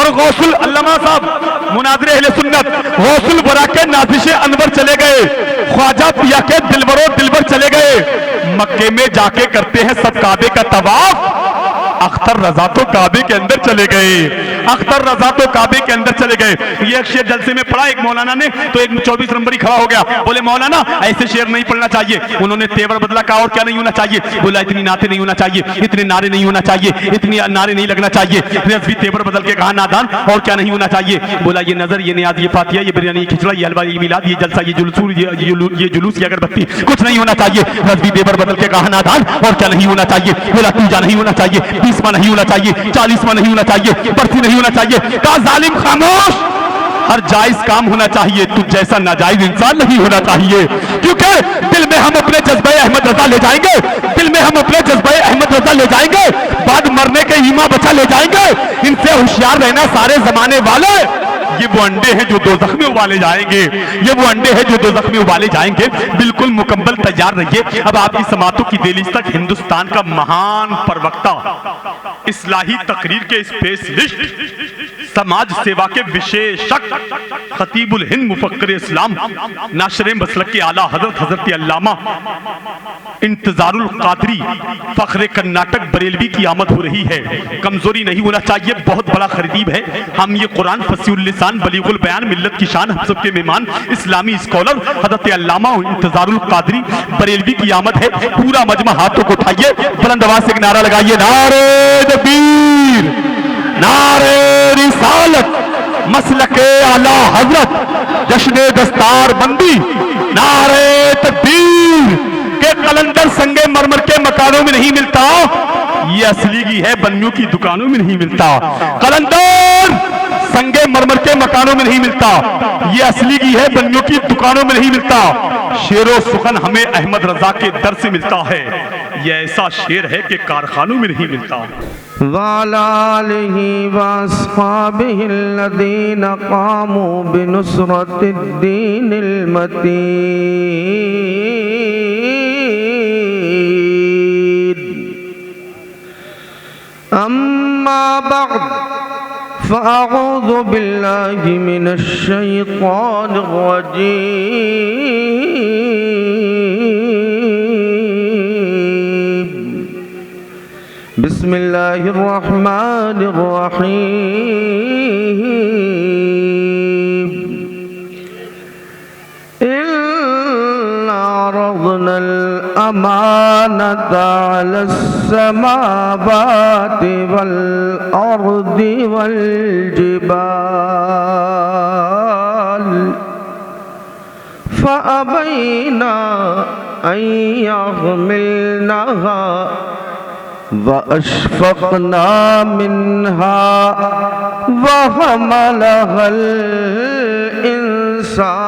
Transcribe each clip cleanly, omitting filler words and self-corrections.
और गौसुल अल्लामा साहब मुनाज़िर अहले सुन्नत गौसुल वरा के नाज़िश अनवर चले गए, ख्वाजा पिया के दिलबरो दिलबर चले गए, मक्के में जाके करते हैं सब काबे का तवाफ, अख्तर रजा तो काबे के अंदर चले गए, अख्तर रजा तो काबे के अंदर चले गए। ये एक शेर जलसे में पढ़ा एक मौलाना ने, तो एक 24 नंबर ही खड़ा हो गया, बोले मौलाना ऐसे शेर नहीं पढ़ना चाहिए। उन्होंने तेवर बदला, कहा और क्या नहीं होना चाहिए? बोला इतनी नाते नहीं होना चाहिए, इतने नारे नहीं होना चाहिए, इतनी नारे नहीं लगना चाहिए। रज़वी तेवर बदल के कहा नादान, और क्या नहीं होना चाहिए? बोला ये नजर, ये नियाज, ये फातिया, ये बिरयानी, ये खिचड़ा, ये हलवा, ये मिलाद, ये जलसा, ये जुलूस, ये जुलूस, ये अगरबत्ती, कुछ नहीं होना चाहिए। रज़वी तेवर बदल के कहा नादान, और क्या नहीं होना चाहिए? बोला पूजा नहीं होना चाहिए, 20वां नहीं होना चाहिए, 40वां नहीं होना चाहिए, बरसी नहीं होना चाहिए। कहा जालिम खामोश, हर जायज काम होना चाहिए, तुझ जैसा नाजायज इंसान नहीं होना चाहिए। क्योंकि दिल में हम अपने जज्बे अहमद रजा ले जाएंगे, दिल में हम अपने जज्बे अहमद रजा ले जाएंगे, बाद मरने के ईमा बचा ले जाएंगे। इनसे होशियार रहना सारे जमाने वाले, ये वो अंडे हैं जो दोज़ख में उबाले जाएंगे, ये वो अंडे हैं जो दोज़ख में उबाले जाएंगे। बिल्कुल मुकम्मल तैयार रहिए। अब आपकी समातों की दहलीज तक हिंदुस्तान का महान प्रवक्ता, इस्लाही तकरीर के स्पेशलिस्ट, समाज सेवा के विशेषक, खतीबुल हिंद, मुफक्किर इस्लाम, नाशरे मसलक के आला हजरत हजरत अल्लामा इंतजारुल कादरी फख्रे कर्नाटक बरेलवी की आमद हो रही है। कमजोरी नहीं होना चाहिए, बहुत बड़ा खरीदीब है। हम ये कुरान फसीहुल लिसान बलीगुल बयान मिल्लत की शान, हम सबके मेहमान इस्लामी स्कॉलर हजरत अल्लामा इंतजारुल कादरी बरेलवी की आमद है। पूरा मजमा हाथों को उठाइए, बुलंद आवाज से एक नारा लगाइए, नारे तकबीर, नारे रिसालत, मसलके आला हजरत, जश्न दस्तार बंदी, नारे तकबीर। के कलंदर संगे मरमर के मकानों में नहीं मिलता, ये असली की है बन्नियों की दुकानों में नहीं मिलता। कलंदर संगे मरमर के मकानों में नहीं मिलता, ये असली की है बन्नियों की दुकानों में नहीं मिलता। शेरो सुखन हमें अहमद रजा के दर से मिलता है, ये ऐसा शेर है कि कारखानों में नहीं मिलता। वालालिही वस्हाबिहिल्लज़ीन क़ामू बिनुस्रतिद्दीनिल मतीन। अम्मा बअद फ़अऊज़ु बिल्लाहि मिनश शैतानिर रजीम। बिस्मिल्लाहिर्रहमानिर्रहीम। इन्ना अरज़नल अमानता अलस समावाति वल अर्दि वल जिबाल फ़अबैना अन यहमिलनहा वअशफ़क़ना मिन्हा वहमलहल इंसान।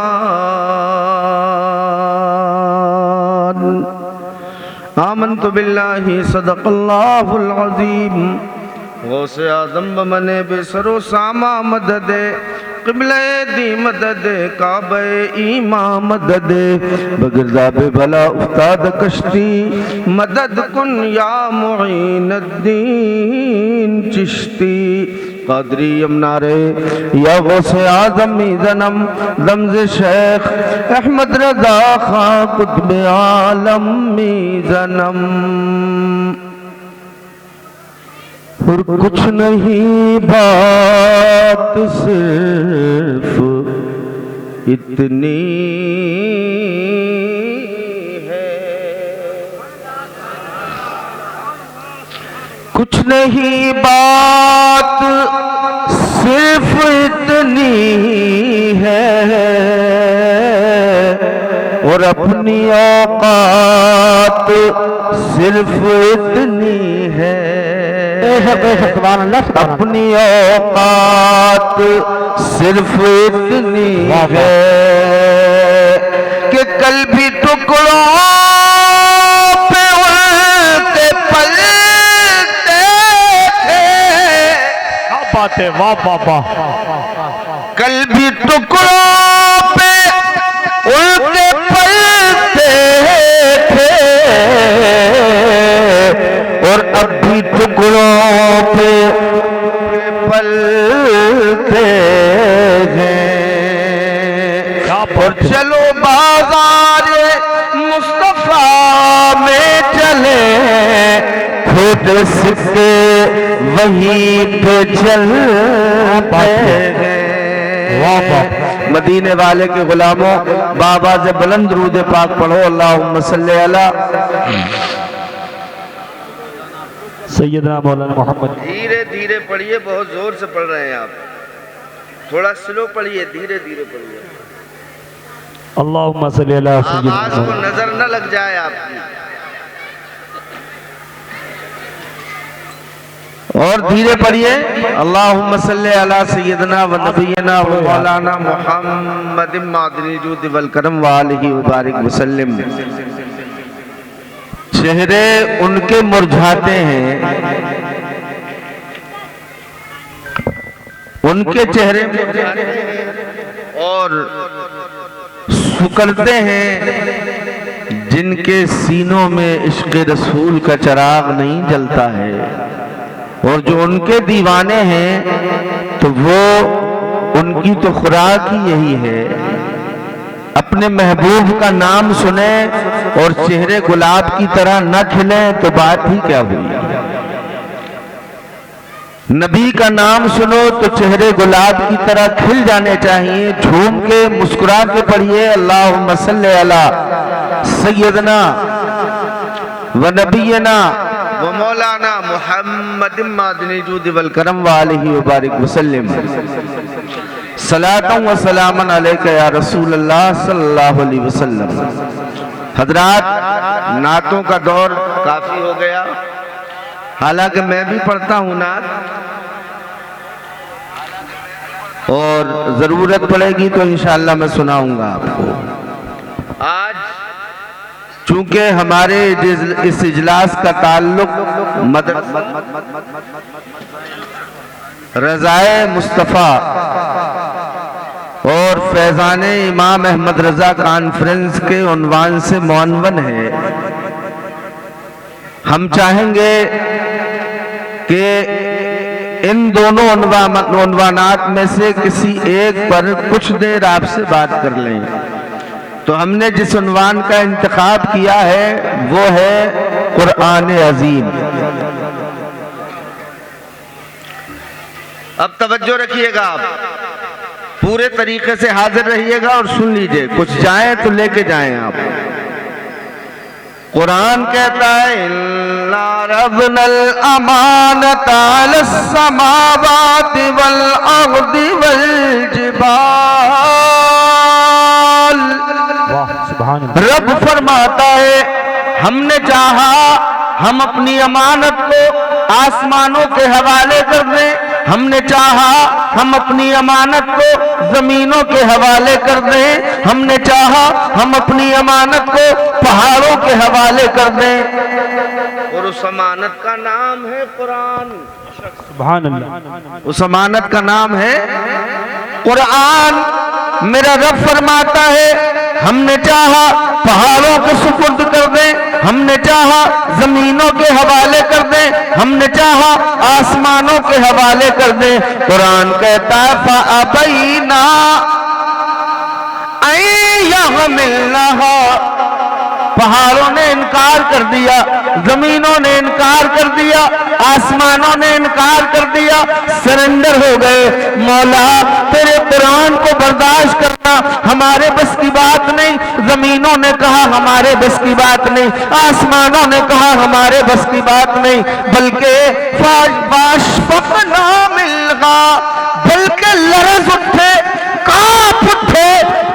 आमन्तु बिल्लाहि सदक़ल्लाहुल अज़ीम। गौसे आज़म बमने बेसरो सामा मदद, क़िबले दी मदद, काबे ईमा मदद, बगिरदाबे भला उस्ताद कश्ती मदद कुन या मुईनुद्दीन चिश्ती। कादरी यमनारे या गौसे आज़म ज़नम रमज़ शेख अहमद रज़ा खां कुतुब आलम ज़नम। और कुछ नहीं बात सिर्फ इतनी है, कुछ नहीं बात सिर्फ इतनी है, और अपनी औकात सिर्फ इतनी है। अपनी औकात सिर्फ इतनी है कि कल भी टुकड़ों पे उल्टे पलते थे। क्या बात है, वाह वाह वाह। कल भी टुकड़ों पे उल्टे पलते थे, और अब भी टुकड़ों पे पल पलते हैं। और चलो बाजार मुस्तफा में चले, खुद सिक्के वहीं पे चलते हैं। मदीने वाले के गुलामों, बाबा से बुलंद दुरूद पाक पढ़ो। अल्लाहुम्मा सल्ली अला सैयदना मौलाना मोहम्मद। धीरे धीरे पढ़िए, बहुत जोर से पढ़ रहे हैं आप, थोड़ा स्लो पढ़िए, धीरे धीरे पढ़िए, अल्लाहुम्मा सल्ली अला आवाज को सैयदना। नजर न लग जाए आपकी। और धीरे पढ़िए। अल्लाहुम्मा सल्ली अला सय्यदना व नबियना व मौलाना मुहम्मद मादनी जूद वल करम व आलिहि व बारिक वसल्लम। चेहरे उनके मुरझाते हैं, उनके चेहरे मुरझाते हैं और सुकड़ते हैं जिनके सीनों में इश्क़ रसूल का चिराग नहीं जलता है। और जो उनके दीवाने हैं तो वो उनकी तो खुराक ही यही है, अपने महबूब का नाम सुने और चेहरे गुलाब की तरह न खिले तो बात ही क्या हुई। नबी का नाम सुनो तो चेहरे गुलाब की तरह खिल जाने चाहिए। झूम के मुस्कुरा के पढ़िए। अल्लाहुम्मा सल्ली अला सय्यदना व नबियना वो मौलाना मुहम्मद मादनी जूद वल करम व आलिहि व बारिक वसल्लम। सलातुन व सलामन अलैका या रसूल अल्लाह सल्लल्लाहु अलैहि वसल्लम। हजरात, नातों का दौर काफी हो गया, हालांकि मैं भी पढ़ता हूँ नात, और जरूरत पड़ेगी तो इंशाअल्लाह मैं सुनाऊंगा आपको। आज चूंकि हमारे इस इजलास का ताल्लुक रज़ाए मुस्तफ़ा और फैज़ान इमाम अहमद रज़ा कॉन्फ्रेंस के उन्वान से मुअन्वन है, हम चाहेंगे कि इन दोनों उन्वानात में से किसी एक पर कुछ देर आपसे बात कर लें। तो हमने जिस उन्वान का इंतखाब किया है वो है कुरान अजीम। अब तवज्जो रखिएगा, आप पूरे तरीके से हाजिर रहिएगा और सुन लीजिए, कुछ जाए तो लेके जाएं आप। कुरान कहता है इन्ना रब्बनल अमानत अलस समावाति वल अर्दि वल जिबाल। सुभान अल्लाह। रब फरमाता है हमने चाहा हम अपनी अमानत को आसमानों के हवाले कर दें, हमने चाहा हम अपनी अमानत को जमीनों के हवाले कर दें, हमने चाहा हम अपनी अमानत को पहाड़ों के हवाले कर दें। और उस अमानत का नाम है कुरान। सुभान अल्लाह। उस अमानत का नाम है कुरान। मेरा रब फरमाता है हमने चाहा पहाड़ों को सुपुर्द कर दें, हमने चाहा जमीनों के हवाले कर दें, हमने चाहा आसमानों के हवाले कर दें। कुरान कहता है फ़अबैना अन यहमिलनहा। पहाड़ों ने इनकार कर दिया, जमीनों ने इनकार कर दिया, आसमानों ने इनकार कर दिया, सरेंडर हो गए। मौला तेरे कुरान को बर्दाश्त करना हमारे बस की बात नहीं। जमीनों ने कहा हमारे बस की बात नहीं, आसमानों ने कहा हमारे बस की बात नहीं, बल्कि फाशफक़ना मिनहा, बल्कि लरज़ उठे, कांप उठे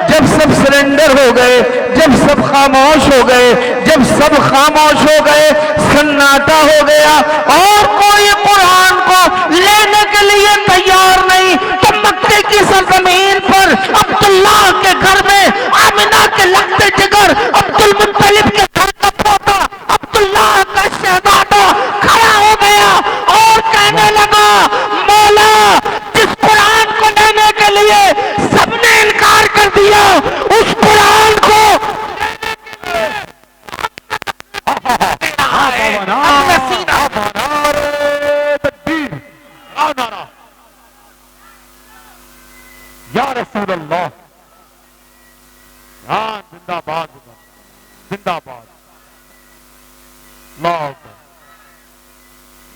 जब सब सरेंडर हो गए, जब सब खामोश हो गए, जब सब खामोश हो गए, सन्नाटा हो गया और कोई कुरान को लेने के लिए तैयार नहीं। तो मक्के की सरजमीन पर अब्दुल्ला के घर में आमिना के लगते जिगर अब्दुल मुत्तलिब के घर का पोता अब्दुल्ला का शहजादा खड़ा हो गया और कहने लगा मौला जिस कुरान को लेने के लिए सबने इनकार कर दिया, उस कुरान को अपना सीना या रसूल अल्लाह, हाँ जिंदाबाद जिंदाबाद, अल्लाह अकबर,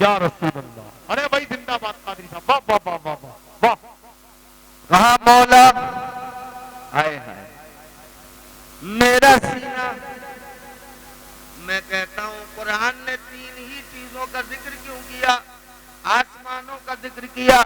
या रसूल अल्लाह। अरे भाई जिंदाबाद कादरी साहब, वाह वाह वाह वाह वाह वाह। कहा मौला, हाय हाय मेरा सीना। मैं कहता हूं कुरान ने तीन ही चीजों का जिक्र क्यों किया? आसमानों का जिक्र किया,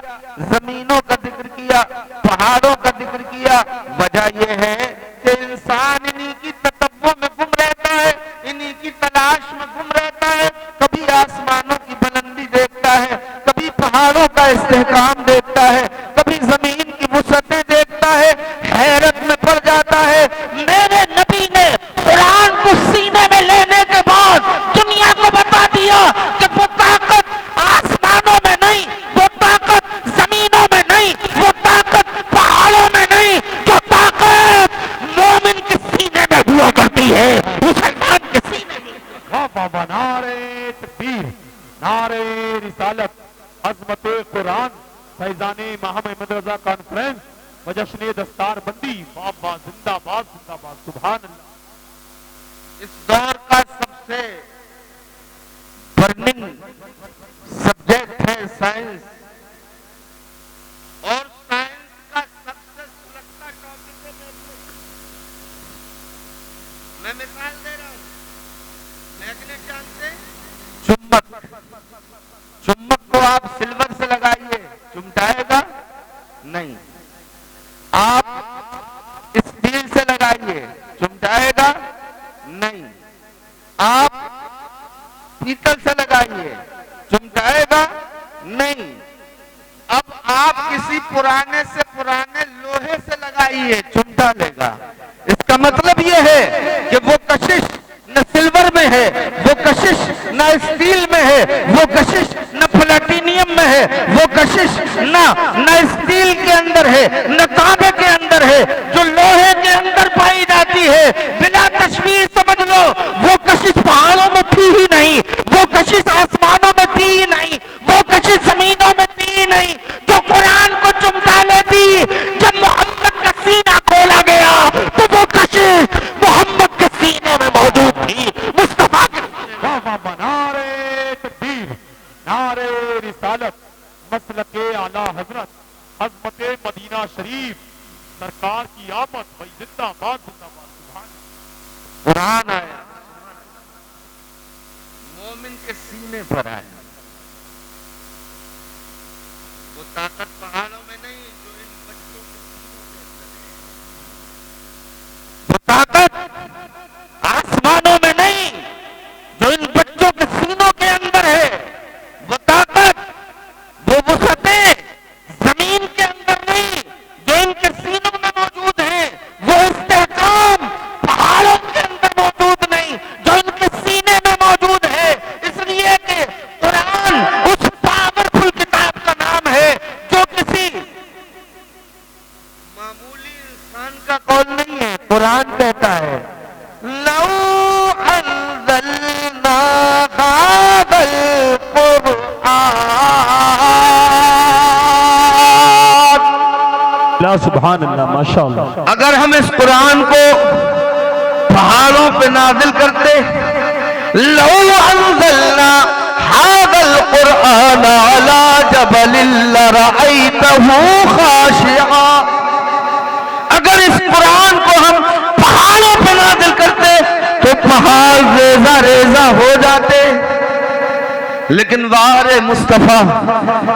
जमीनों का जिक्र किया, पहाड़ों का जिक्र किया। वजह यह है कि इंसान इन्हीं की ततव्वुर में गुम रहता है, इन्हीं की तलाश में गुम रहता है। कभी आसमानों की बुलंदी देखता है, कभी पहाड़ों का इस्तेहकाम देखता है, कभी जमीन की वुसअतें देखता है, हैरत में पड़ जाता है। मेरे नबी ने कुरान को सीने में लेने के बाद दुनिया को बता दिया कि वो ताकत आसमानों में नहीं, वो ताकत जमीनों में नहीं, वो ताकत पहाड़ों में नहीं, जो ताकत मोमिन के सीने में हुआ करती है, मुसलमान के सीने में। वाह वाह वाह, नारे तकबीर, नारे रिसालत, अजमत कुरान, फैजाने मोहम्मद रजा कॉन्फ्रेंस व जश्न दस्तार बंदी, वाह वाह, जिंदाबाद जिंदाबाद, सुभान अल्लाह। इस दौर का सबसे बर्निंग सब्जेक्ट है साइंस, और साइंस का सबसे सुलगता टॉपिक है मैं मिसाल दे रहा हूं। मैग्नेट जानते हैं? चुंबक। चुंबक को आप सिल्वर से लगाइए, चुमटाएगा नहीं। आप स्टील से लगाइए, चुमटाएगा नहीं। आप पीतल से लगाइए, चुमटाएगा नहीं। अब आप किसी पुराने से पुराने लोहे से लगाइए, चुमटा लेगा। इसका मतलब यह है कि वो कशिश न सिल्वर में है, वो कशिश न स्टील में है, वो कशिश न प्लेटिनियम में है, वो कशिश न स्टील के अंदर है, न तांबे के अंदर है, जो लोहे के अंदर पाई जाती है। बिना तशवीर समझ लो, वो कशिश पहाड़ों में थी ही नहीं, वो कशिश आसमानों में थी ही नहीं, वो कशिश जमीनों में थी ही नहीं, जो कुरान को चुमटा लेती। जब मोहम्मद का सीना खोला गया तो वो कशिश मोहम्मद के सीने में मौजूद थी, मुस्तफा के। वाह वाह वाह, नारे तकबीर, नारे रिसालत, मसलके आला हजरत, अजमते मदीना शरीफ, सरकार की आमद, भाई जिंदाबाद जिंदाबाद, सुभान अल्लाह। कुरान आया, मोमिन के सीने पर आया। वो ताकत पहाड़ों में नहीं, जो इन बच्चों के सीनों के अंदर है। वो ताकत आसमानों में नहीं, जो इन बच्चों के सीनों के अंदर है। वो ताकत, वो वुसअतें जमीन के अंदर नहीं, जो इनके सीनों में मौजूद है। वो इस्तेहकाम पहाड़ों के अंदर मौजूद नहीं, जो इनके सीने में मौजूद है। इसलिए कि कुरान उस पावरफुल किताब का नाम है जो किसी मामूली इंसान का कौल नहीं है। कुरान कहता है, लौ अंज़लना हाज़ल कुरआन, ला सुभान अल्लाह, माशाअल्लाह। अगर हम इस कुरान को पहाड़ों पे नाजिल करते, लौ अंज़लना हाज़ल कुरआन अला जबलिन लरअयतहु खाशिआ, अगर इस कुरान को हम पहाड़ों पे नाजिल करते तो पहाड़ रेजा रेजा हो जाते। लेकिन वारे मुस्तफा,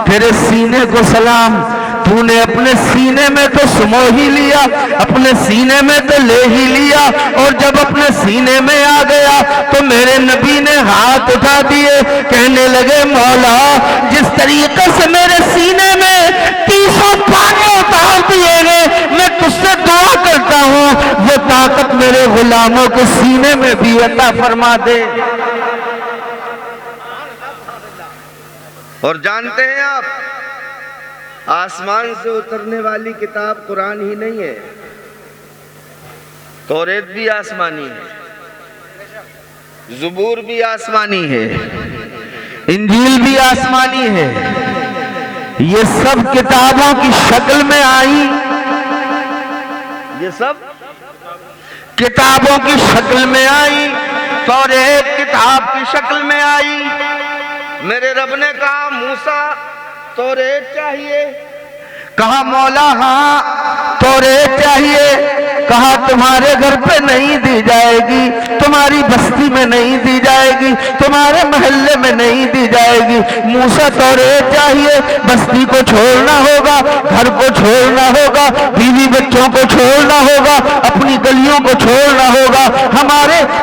तेरे सीने को सलाम, तूने अपने सीने में तो समो ही लिया, अपने सीने में तो ले ही लिया। और जब अपने सीने में आ गया तो मेरे नबी ने हाथ उठा दिए, कहने लगे मौला, जिस तरीके से मेरे सीने में 300 पानी उतार दिए गए, मैं तुझसे दुआ करता हूँ वो ताकत मेरे गुलामों के सीने में भी अता फरमा दे। और जानते हैं आप, आसमान से उतरने वाली किताब कुरान ही नहीं है, तौरेत भी आसमानी है, ज़बूर भी आसमानी है, इंजील भी आसमानी है। ये सब किताबों की शक्ल में आई ये सब किताबों की शक्ल में आई, तौरेत किताब की शक्ल में आई। मेरे रब ने कहा मूसा तौरेत चाहिए, कहा मौला हाँ तौरेत चाहिए। कहा तुम्हारे घर पे नहीं दी जाएगी, तुम्हारी बस्ती में नहीं दी जाएगी, तुम्हारे मोहल्ले में नहीं दी जाएगी। मूसा तौरेत चाहिए, बस्ती को छोड़ना होगा, घर को छोड़ना होगा, बीवी बच्चों को छोड़ना होगा, अपनी गलियों को छोड़ना होगा,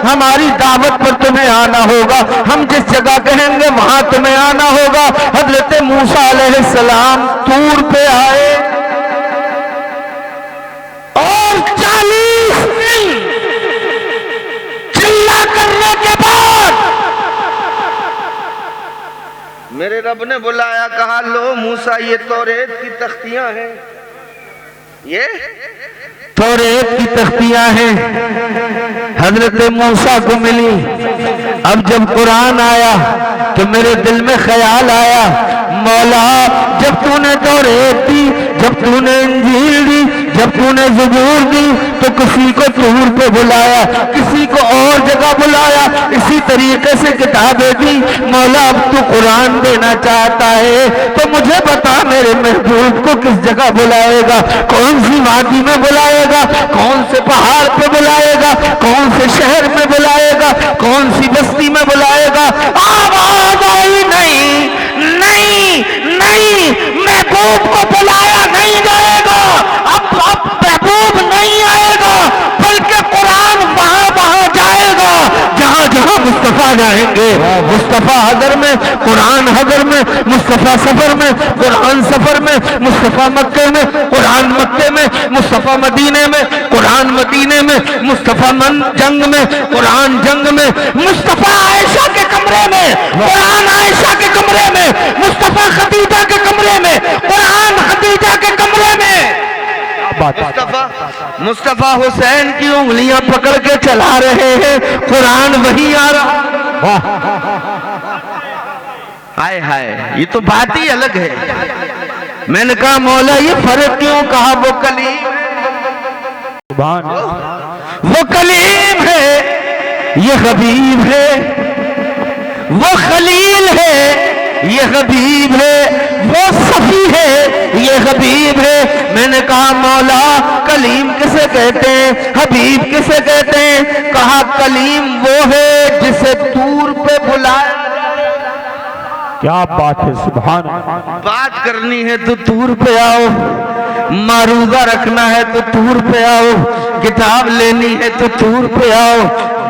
हमारी दावत पर तुम्हें आना होगा, हम जिस जगह कहेंगे वहां तुम्हें आना होगा। हजरत मूसा अलैहिस्सलाम तूर पे आए और 40 दिन चिल्ला करने के बाद मेरे रब ने बुलाया, कहा लो मूसा ये तौरेत की तख्तियां हैं, ये तौरेत की तख्तियां हैं। हजरत मूसा को मिली। अब जब कुरान आया तो मेरे दिल में ख्याल आया, मौला जब तूने तौरेत दी, जब तूने इंजील दी, जब तूने ज़बूर दी, तो किसी को तूर पे बुलाया, किसी को और जगह बुलाया, इसी तरीके से किताबें दी। मौला अब तू कुरान देना चाहता है तो मुझे बता मेरे महबूब को किस जगह बुलाएगा, कौन सी वादी में बुलाएगा, कौन से पहाड़ पे बुलाएगा, कौन से शहर में बुलाएगा, कौन सी बस्ती में बुलाएगा। आवाज आई नहीं, नहीं नहीं, महबूब को बुलाया नहीं जाएगा। अब महबूब नहीं आएगा, बल्कि कुरान वहां वहां जाएगा जहां जहां मुस्तफा जाएंगे। मुस्तफा हदर में, कुरान हदर में, मुस्तफा सफर में, कुरान सफर में, मुस्तफा मक्के में, कुरान मक्के में, मुस्तफा मदीने में, कुरान मदीने में, मुस्तफा जंग में, कुरान जंग में, मुस्तफा आयशा के कमरे में, कुरान आयशा के कमरे में, मुस्तफा खदीजा के कमरे में, कुरान खदीजा के कमरे में। मुस्तफा हुसैन की उंगलियां पकड़ के चला रहे हैं, कुरान वही आ रहा। हाय हाय, ये तो बात ही अलग है। मैंने कहा मौला ये फर्क क्यों? कहा वो कलीम है, ये हबीब है, वो खलील है, ये हबीब है, वो सफी है, ये हबीब है। मैंने कहा मौला कलीम किसे कहते हैं, हबीब किसे कहते हैं? कहा कलीम वो है जिसे तूर पे बुलाया। क्या बात है, सुभान। बात करनी है तो तूर पे आओ, मारूदा रखना है तो तूर पे आओ, किताब लेनी है तो तूर पे आओ,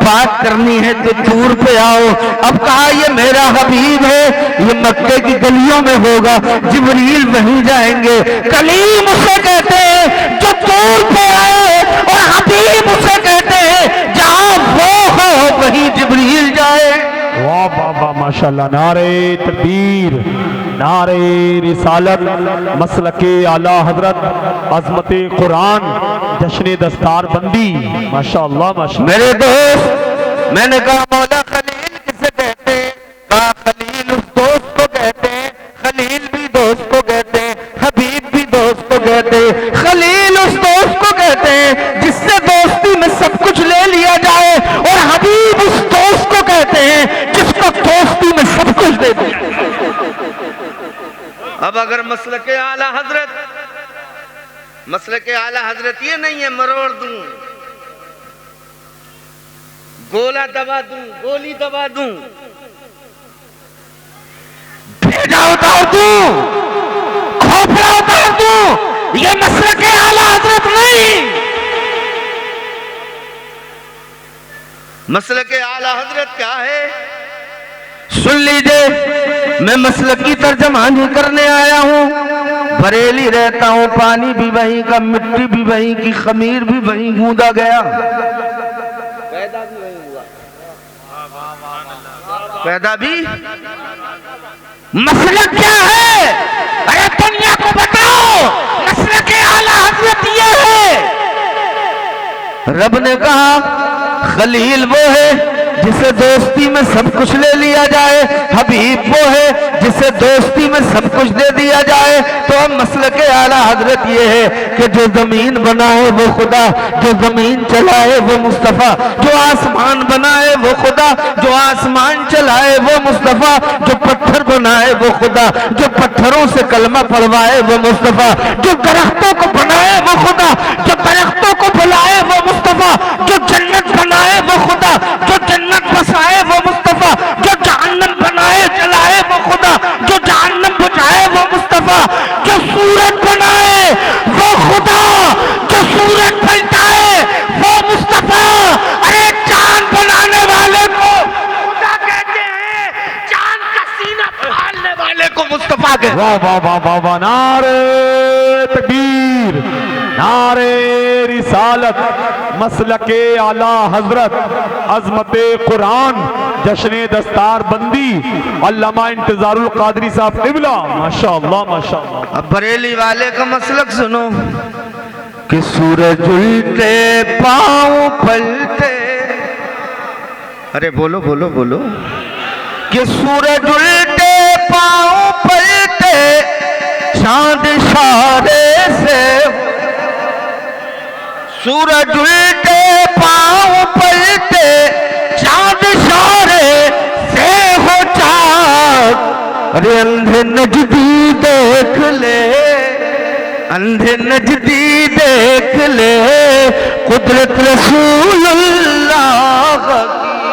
बात करनी है तो तूर पे आओ। अब कहा ये मेरा हबीब है, ये मक्के की गलियों में होगा, जिब्रील वहीं जाएंगे। कलीम उसे कहते हैं जो तूर पे आए, और हबीब उसे कहते हैं जहां वो हो वहीं जिब्रील जाए। वाह बाबा माशाल्लाह। नारे तकबीर, नारे रिसालत, मसलके आला हजरत, अजमते कुरान, जश्न दस्तार बंदी, माशाल्लाह माशाल्लाह। मेरे दोस्त, मैंने कहा मौला खलील किसे कहते हैं? कहा खलील उस दोस्त को कहते हैं, खलील भी दोस्त को कहते हैं, हबीब भी दोस्त को कहते हैं। खलील उस दोस्त को कहते हैं जिससे दोस्ती में सब कुछ ले लिया जाए, और हबीब उस दोस्त को कहते हैं जिसको दोस्ती में सब कुछ दे दिया। अब अगर मसलके आला हजरत, मसलके आला हजरत ये नहीं है मरोड़ दूं, गोला दबा दूं, गोली दबा दूं, भेजा उतार दूं, खोपड़ा उतार दूं, ये मसलके आला हजरत नहीं। मसलके आला हजरत क्या है? सुन लीजिए, मैं मसलक की तर्जमानी करने आया हूँ। बरेली रहता हूँ, पानी भी वहीं का, मिट्टी भी वहीं की, खमीर भी वहीं गूंदा गया, पैदा भी वहीं हुआ, पैदा भी। मसलक क्या है? अरे दुनिया को बताओ, मसलक आला हजरत ये है। रब ने कहा खलील वो है जिसे दोस्ती में सब कुछ ले लिया जाए, हबीब वो है जिसे दोस्ती में सब कुछ दे दिया जाए। तो मसलक आला हजरत ये है कि जो जमीन बनाए वो खुदा, जो जमीन चलाए वो मुस्तफ़ा, जो आसमान बनाए वो खुदा, जो आसमान चलाए वो मुस्तफ़ा, जो पत्थर बनाए वो खुदा, जो पत्थरों से कलमा पढ़वाए वो मुस्तफ़ा, जो दरख्तों को बनाए वो खुदा, जो दरख्तों को बुलाए वो मुस्तफ़ा, जो जन्नत बनाए वो खुदा, जो जन्नत बसाए वो मुस्तफ़ा, जो जहन्नम बनाए जलाए वो खुदा, जो जहन्नम बुझाए वो मुस्तफ़ा, जो सूरज बनाए वो खुदा, जो सूरज फैलाए वो मुस्तफ़ा। अरे चांद बनाने वाले को खुदा कहते हैं, चांद का सीना फाड़ने वाले को मुस्तफ़ा कहते हैं। वाह वाह वाह वाह वाह, नारे तकबीर, नारे रिसालत, मसलके आला हजरत, अजमते कुरान, जश्न दस्तार बंदी, अल्लामा इंतजारुल कादरी साहब क़िबला, माशाअल्लाह माशाअल्लाह। अब बरेली वाले का मसलक सुनो कि सूरज उल्टे पाँव पलटे, अरे बोलो बोलो बोलो, कि सूरज उल्टे पाँव पलटे, चांद इशारे से, सूरज उल्टे पाँव पलटे, चांद इशारे से हो चाक। अरे अंधे नजदी देख ले, अंधे नजदी देख ले, कुदरत रसूलुल्लाह की।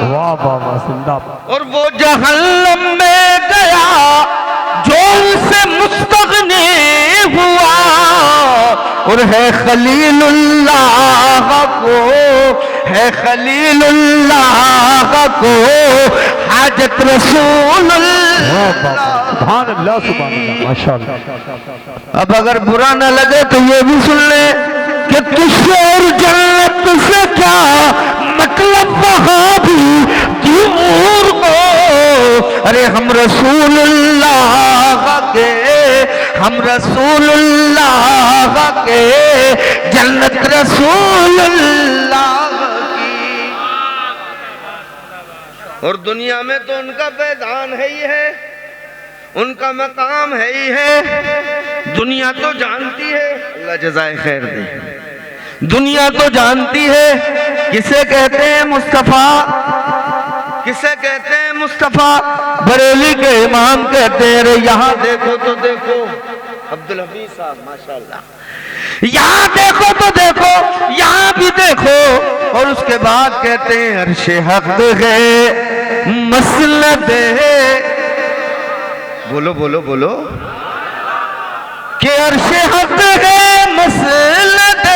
वाह वाह वाह, जिंदाबाद। और वो जहन्नम में गया जो उनसे मुस्तगनी हुआ, और है खलीलुल्लाह को, है खलीलुल्लाह को हाजत रसूलुल्लाह। सुभान अल्लाह सुभान अल्लाह, माशाअल्लाह। अब अगर बुरा न लगे तो ये भी सुन ले कि तुझसे और जन्नत से क्या मतलब, वहां भी दूर को। अरे हम रसूलुल्लाह के, हम रसूलुल्लाह के, जन्नत रसूलुल्लाह की। और दुनिया में तो उनका पैदान है ही है, उनका मकाम है ही है। दुनिया तो जानती है, अल्लाह जज़ाए खैर दे, दुनिया तो जानती है किसे कहते हैं मुस्तफ़ा, किसे कहते हैं मुस्तफ़ा। बरेली के इमाम कहते हैं, अरे यहाँ देखो तो देखो, अब्दुल हफीज साहब माशाअल्लाह, यहाँ देखो तो देखो, यहाँ भी देखो। और उसके बाद कहते हैं अर्शे हक है मसलद है, बोलो बोलो बोलो, कि अर्शे हक है मसलद है,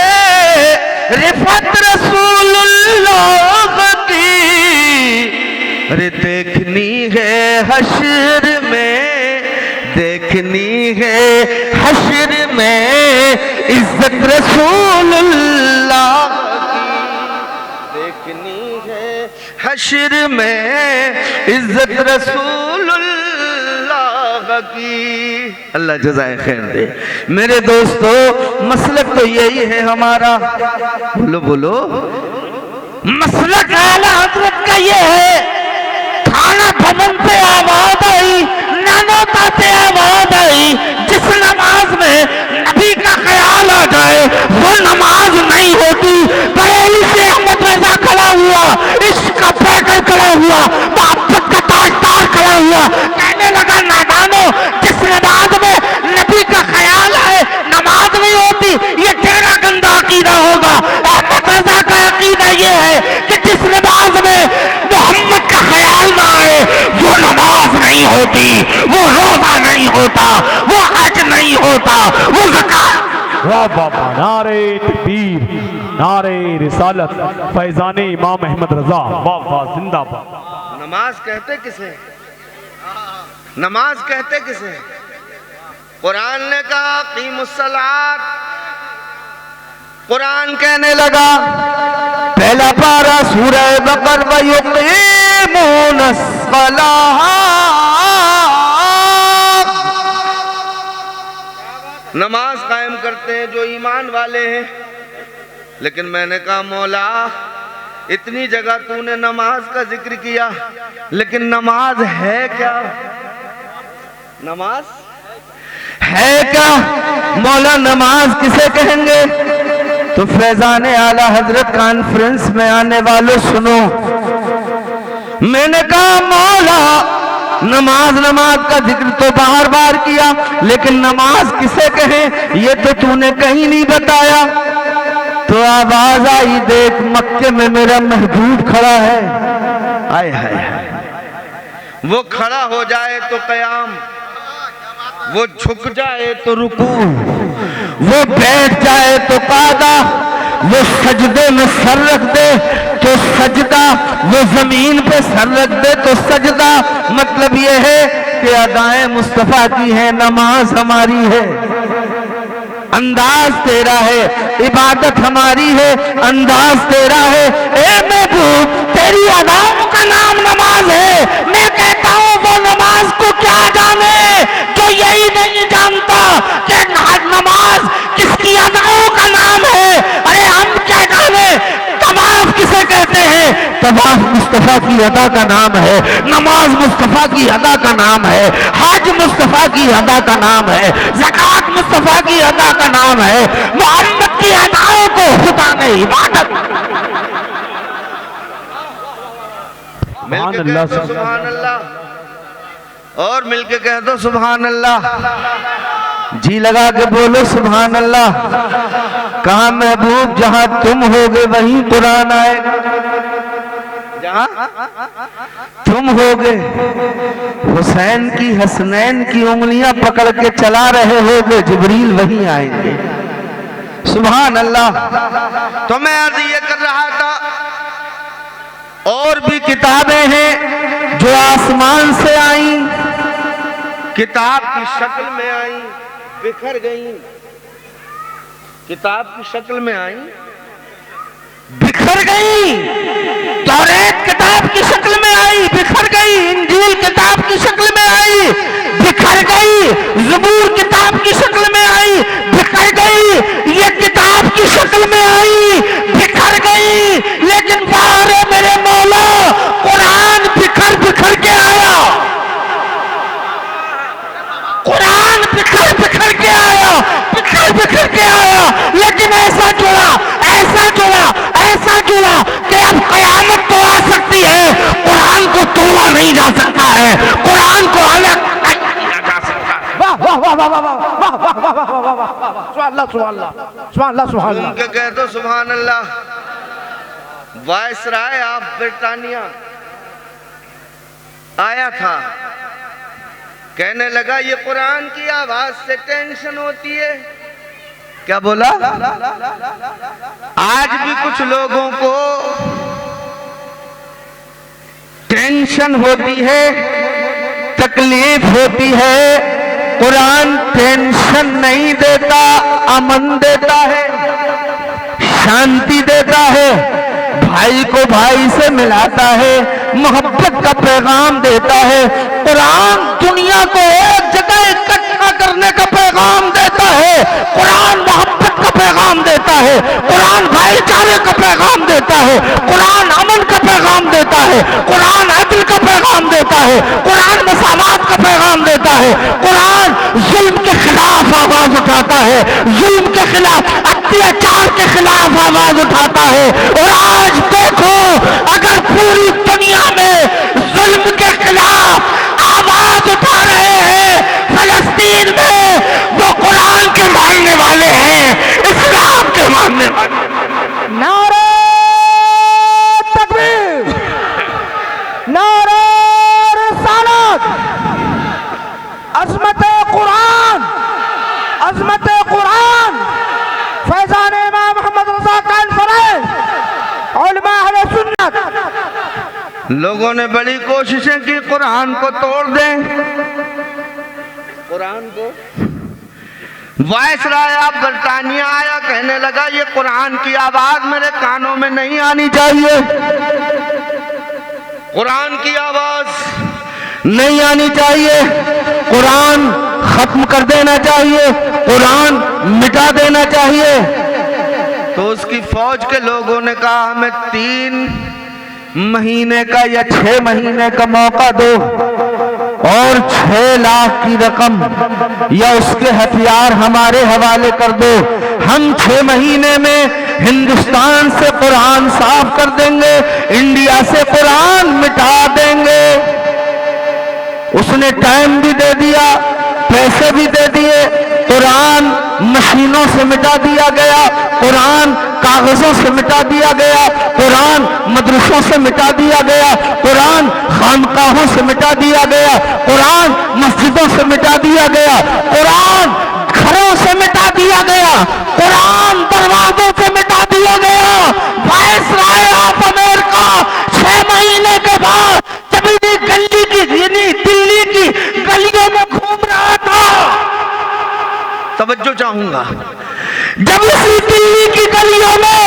रिफत रसूलुल्लाह की। अरे देखनी है हश्र में, देखनी है हश्र में, इज्जत रसूलुल्लाह की। देखनी है हश्र में, इज्जत रसूलुल्लाह की। अल्लाह जज़ाए खैर दे। मेरे दोस्तों, मसलक तो यही है हमारा, बोलो बोलो, मसलक आला हज़रत का ये है। थाना भवन पे आवाज आई, नानोता पे आवाज आई, जिस नमाज में नबी का ख्याल आ जाए वो नमाज नहीं होती। बरेली से अहमद रजा खड़ा हुआ, इश्क का पैकर खड़ा हुआ, मोहब्बत का ताजदार खड़ा हुआ, कहने लगा नादानो, जिस नमाज में नबी का ख्याल आए नमाज नहीं होती, ये तेरा गंदा अकीदा होगा। अहमद रजा का अकीदा ये है कि जिस नमाज में मोहम्मद का ख्याल ना आए वो नमाज नहीं होती, वो रोजा नहीं होता, वो हज नहीं होता, वो ज़कात। वाह वाह वाह, नारे तकबीर, नारे रिसालत, फैजान इमाम अहमद रजा, वाह वाह, जिंदाबाद। नमाज कहते किसे, नमाज कहते किसे? कुरान ने कहा कीमुस्सलात, कुरान कहने लगा, पहला पारा सूरह बकर, व युक़ीमूनस्सलाह। नमाज कायम करते हैं जो ईमान वाले हैं। लेकिन मैंने कहा मौला, इतनी जगह तूने नमाज का जिक्र किया, लेकिन नमाज है क्या? नमाज है क्या? मौला नमाज किसे कहेंगे? तो फैजान आला हजरत कॉन्फ्रेंस में आने वालों सुनो, मैंने कहा मौला नमाज का जिक्र तो बार बार किया, लेकिन नमाज किसे कहें ये तो तूने कहीं नहीं बताया। तो आवाज आई, देख मक्के में मेरा महबूब खड़ा है। आए हाय, वो खड़ा हो जाए तो कयाम, वो झुक जाए तो रुकू, वो बैठ जाए तो कादा, वो सजदे में सर रख दे तो सजदा, वो जमीन पे सर रख दे तो सजदा। मतलब ये है कि अदाएं मुस्तफा की है, नमाज हमारी है, अंदाज तेरा है, इबादत हमारी है, अंदाज तेरा है। ए महबूब तेरी अदाओं का नाम नमाज है। मैं कहता हूँ वो नमाज को क्या जाने जो यही नहीं जानता कि नमाज किसकी अदाओं का नाम है। अरे हम क्या जाने तवाफ किसे कहते हैं? तवाफ मुस्तफा की अदा का नाम है, नमाज मुस्तफा की अदा का नाम है, हज मुस्तफा की अदा का नाम है, ज़कात मुस्तफा की अदा का नाम है। मोहम्मद की अदाओं को खुदा ने इबादत। मिलके कह दो सुभान अल्लाह, और मिलके कह दो सुभान अल्लाह। जी लगा के बोलो सुभान अल्लाह। कहा महबूब जहां तुम होगे वहीं कुरान आएगा, जहां तुम होगे हुसैन की हसनैन की उंगलियां पकड़ के चला रहे होगे, जिब्रील वहीं आएंगे। सुभान अल्लाह। तो मैं अर्ज ये कर रहा था, और भी किताबें हैं जो आसमान से आई, किताब की शक्ल में आई, बिखर गई। किताब की शक्ल में आई, बिखर गई। तौरात किताब की शक्ल में आई, बिखर गई। इंजील किताब की शक्ल में आई, बिखर गई। ज़बूर किताब की शक्ल में आई, बिखर गई। ये किताब की शक्ल में आई, बिखर गई। लेकिन बाहर है मेरे मौला, कुरान बिखर बिखर के आया, कुरान बिखर बिखर के आया, बिखर बिखर के आया। लेकिन ऐसा जुड़ा, ऐसा जुड़ा, ऐसा जुड़ा कि अब कयामत तो आ सकती है, कुरान को तोड़ा नहीं जा सकता है, कुरान को अलग नहीं जा सकता। वाह वाह वाह वाह वाह वाह वाह वाह वाह वाह वाह वाह, सुभान अल्लाह सुभान अल्लाह सुभान अल्लाह सुभान अल्लाह। उनके कह दो सुभान अल्लाह। वायसराय ऑफ ब्रिटानिया आया था, कहने लगा ये कुरान की आवाज से टेंशन होती है। क्या बोला? आज भी कुछ लोगों को टेंशन होती है, तकलीफ होती है। कुरान टेंशन नहीं देता, अमन देता है, शांति देता है, भाई को भाई से मिलाता है, मोहब्बत का पैगाम देता है। कुरान दुनिया को एक जगह इकट्ठा करने का पैगाम देता है, कुरान मोहब्बत का पैगाम देता है, कुरान भाईचारे का पैगाम देता है, कुरान अमन का पैगाम देता है, कुरान अदल का पैगाम देता है, कुरान मसावत का पैगाम देता है, कुरान जुल्म के खिलाफ आवाज उठाता है, जुल्म के खिलाफ, अत्याचार के खिलाफ आवाज उठाता है। और आज देखो, अगर पूरी दुनिया में जुल्म के खिलाफ आवाज उठा रहे हैं फलस्तीन में, वो कुरान के मानने वाले हैं, इस्लाम के मानने वाले। नारे तकबीर, नारे रिसालत, अज़मत कुरान, अज़मत कुरान। फैजान इमाम मोहम्मद रज़ा कॉन्फ्रेंस, उलमा अहले सुन्नत। लोगों ने बड़ी कोशिशें की कुरान को तोड़ दें, कुरान को। वायसराय ऑफ ब्रिटानिया आया, कहने लगा ये कुरान की आवाज मेरे कानों में नहीं आनी चाहिए, कुरान की आवाज नहीं आनी चाहिए, कुरान खत्म कर देना चाहिए, कुरान मिटा देना चाहिए। तो उसकी फौज के लोगों ने कहा हमें 3 महीने का या 6 महीने का मौका दो और 6 लाख की रकम या उसके हथियार हमारे हवाले कर दो। हम 6 महीने में हिंदुस्तान से कुरान साफ कर देंगे, इंडिया से कुरान मिटा देंगे। उसने टाइम भी दे दिया, पैसे भी दे दिए। कुरान मशीनों से मिटा दिया गया, कुरान कागजों से मिटा दिया गया, कुरान मदरसों से मिटा दिया गया, कुरान खानकाहों से मिटा दिया गया, कुरान मस्जिदों से मिटा दिया गया, कुरान घरों से मिटा दिया गया, कुरान दरवाजों से मिटा दिया गया। वायसराय ऑफ अमेरिका 6 महीने के बाद जब गली की दिल्ली की गलियों में घूम रहा था, तवज्जो चाहूंगा, जब उसी दिल्ली की गलियों में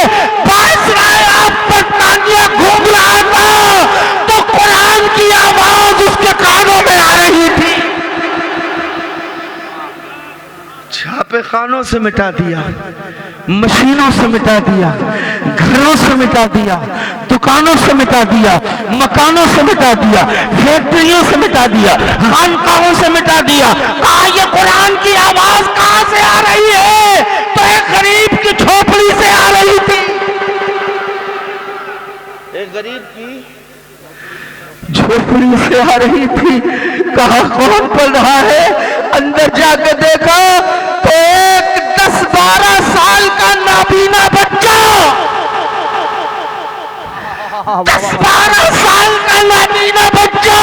वायसराय ऑफ बरतानिया घूम रहा था तो कुरान की आवाज उसके कानों में आ रही थी। छापे खानों से मिटा दिया, मशीनों से मिटा दिया, घरों से मिटा दिया, दुकानों से मिटा दिया, मकानों से मिटा दिया, फैक्ट्रियों से मिटा दिया, खानकाहों से मिटा दिया। कहा ये कुरान की आवाज कहां से आ रही है? तो एक गरीब की झोपड़ी से आ रही थी। एक गरीब की झोपड़ी से आ रही थी। कहा कौन पढ़ रहा है? अंदर जाकर देखा तो एक 10-12 साल का नाबीना बच्चा, 10-12 साल का नाबीना बच्चा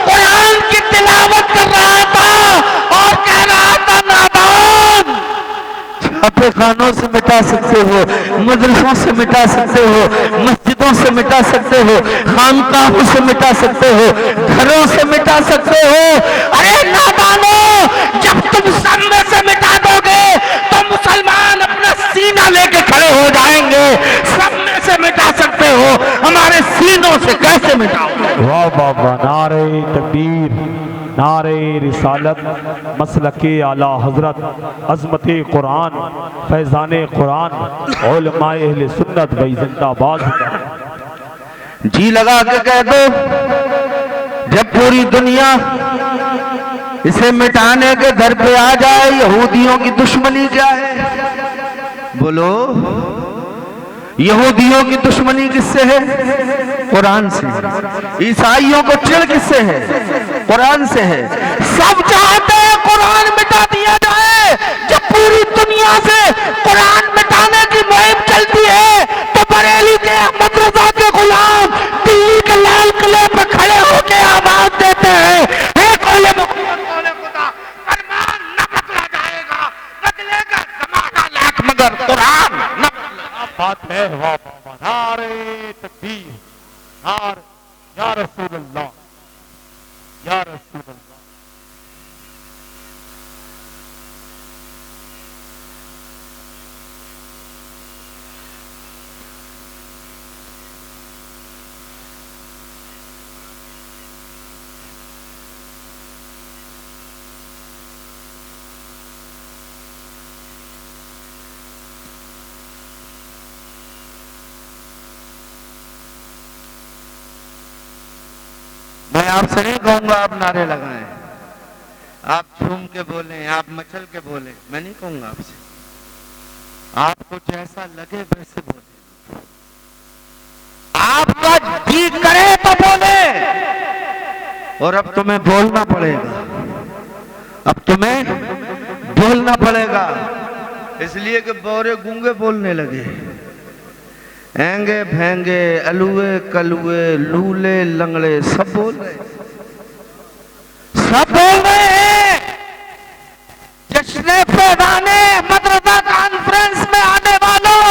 कुरान की तिलावत कर रहा था और कह रहा था नादान। छापे खानों से मिटा सकते हो, मदरसों से मिटा सकते हो, मस्जिदों से मिटा सकते हो, खानकाहों से मिटा सकते हो, घरों से मिटा सकते हो। अरे नादानो, जब तुम सब में से मिटा दोगे तो मुसलमान अपना सीना लेके खड़े हो जाएंगे। सब में से मिटा सकते हो, हमारे सीनों से कैसे मिटाओगे? वाह वाह वाह, नारे तकबीर, नारे रिसालत, मसलके आला हजरत, अजमते कुरान, फैजाने कुरान, उलमाए अहले सुन्नत भाई जिंदाबाद। जी लगा के कह दो, जब पूरी दुनिया इसे मिटाने के दर पे आ जाए, यहूदियों की दुश्मनी क्या है? बोलो, यहूदियों की दुश्मनी किससे है? कुरान से। ईसाइयों को चिढ़ किससे है? कुरान से है। सब चाहते हैं कुरान मिटा दिया जाए। जब पूरी दुनिया से कुरान मिटाने की मुहिम चलती है तो बरेली के अहमद रजा के गुलाम दिल्ली के लाल किले पर खड़े होकर आवाज देते हैं, हे कौले खुदा, फरमान न बदला जाएगा, बदलेगा जमाना लाख मगर कुरान न बात है। वाह वाह, नारे तकबीर, नार या रसूल अल्लाह, या रसूल अल्लाह। मैं आपसे नहीं कहूंगा आप नारे लगाएं, आप झूम के बोलें, आप मचल के बोलें, मैं नहीं कहूंगा आपसे। आपको जैसा लगे वैसे बोले, आपका जी करे तो बोले। और अब तुम्हें बोलना पड़ेगा, अब तुम्हें बोलना पड़ेगा, इसलिए कि बौरे गूंगे बोलने लगे। एंगे भेंगे, अलुए कलुए, लूले लंगड़े सब बोल रहे, सब बोल रहे हैं। जश्न पैदाने मदरसा कॉन्फ्रेंस में आने वालों,